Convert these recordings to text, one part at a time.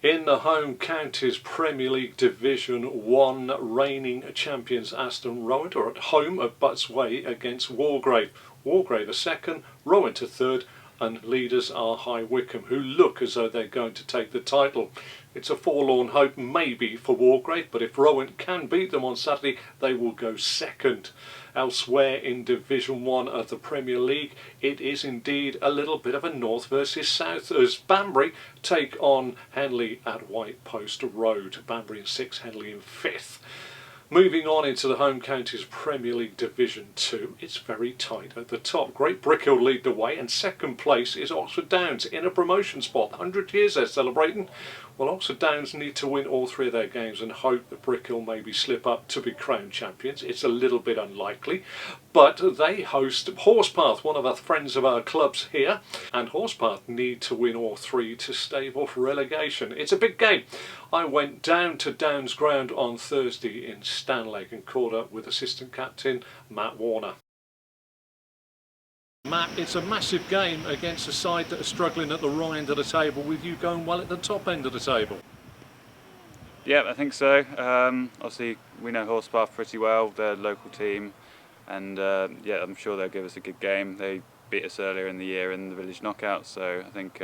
In the home counties Premier League Division 1, reigning champions Aston Rowant are at home at Butts Way against Wargrave. Wargrave are second, Rowant are third, and leaders are High Wycombe, who look as though they're going to take the title. It's a forlorn hope maybe for Wargrave, but if Rowant can beat them on Saturday, they will go second. Elsewhere in Division 1 of the Premier League, it is indeed a little bit of a north versus south as Banbury take on Henley at White Post Road. Banbury in 6th, Henley in 5th. Moving on into the home counties Premier League Division 2, it's very tight at the top. Great Brickhill lead the way, and second place is Oxford Downs in a promotion spot. 100 years they're celebrating. Well, Oxford Downs need to win all three of their games and hope that Brickhill maybe slip up to be crowned champions. It's a little bit unlikely, but they host Horsepath, one of our friends of our clubs here, and Horsepath need to win all three to stave off relegation. It's a big game. I went down to Downs Ground on Thursday in Stanlake and caught up with assistant captain Matt Warner. Matt, it's a massive game against a side that are struggling at the wrong end of the table, with you going well at the top end of the table. Yeah, I think so. Obviously, we know Horsepath pretty well. They're a local team, and yeah, I'm sure they'll give us a good game. They beat us earlier in the year in the village knockout, so I think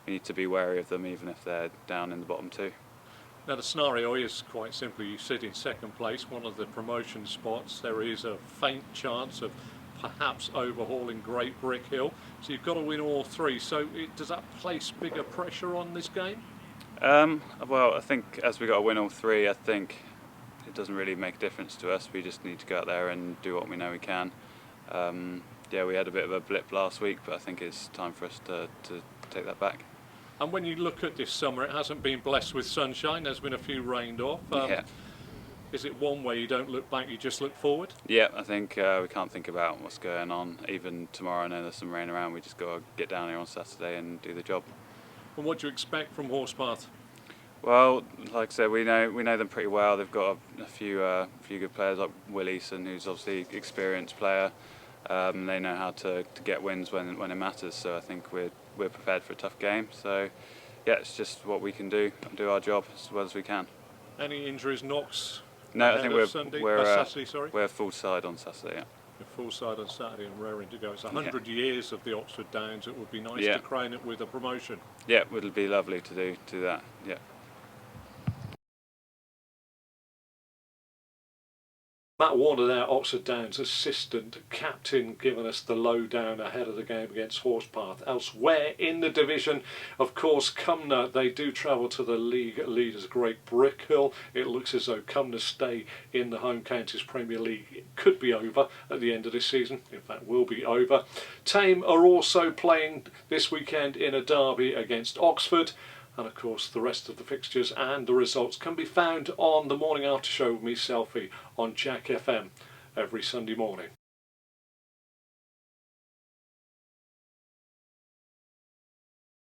we need to be wary of them, even if they're down in the bottom two. Now the scenario is quite simply you sit in second place, one of the promotion spots. There is a faint chance of perhaps overhauling Great Brickhill, so you've got to win all three. So does that place bigger pressure on this game? Well, I think as we got to win all three, I think it doesn't really make a difference to us. We just need to go out there and do what we know we can. Yeah, we had a bit of a blip last week, but I think it's time for us to take that back. And when you look at this summer, it hasn't been blessed with sunshine. There's been a few rained off. Yeah. Is it one way you don't look back, you just look forward? Yeah, I think we can't think about what's going on. Even tomorrow, I know there's some rain around. We just got to get down here on Saturday and do the job. And what do you expect from Horsepath? Well, like I said, we know them pretty well. They've got a few good players like Will Eason, who's obviously an experienced player. They know how to get wins when it matters. So I think we're prepared for a tough game. So yeah, it's just what we can do our job as well as we can. Any injuries, knocks? No, I think we're full side on Saturday. Yeah. You're full side on Saturday and raring to go. It's 100 years of the Oxford Downs. It would be nice to crown it with a promotion. Yeah, it would be lovely to do that. Yeah. Matt Warner there, Oxford Downs assistant captain, giving us the lowdown ahead of the game against Horsepath. Elsewhere in the division, of course, Cumnor, they do travel to the league leaders Great Brickhill. It looks as though Cumnor's stay in the home counties Premier League could be over at the end of this season. In fact, will be over. Tame are also playing this weekend in a derby against Oxford. And of course the rest of the fixtures and the results can be found on the Morning After Show with me, Selfie, on Jack FM every Sunday morning.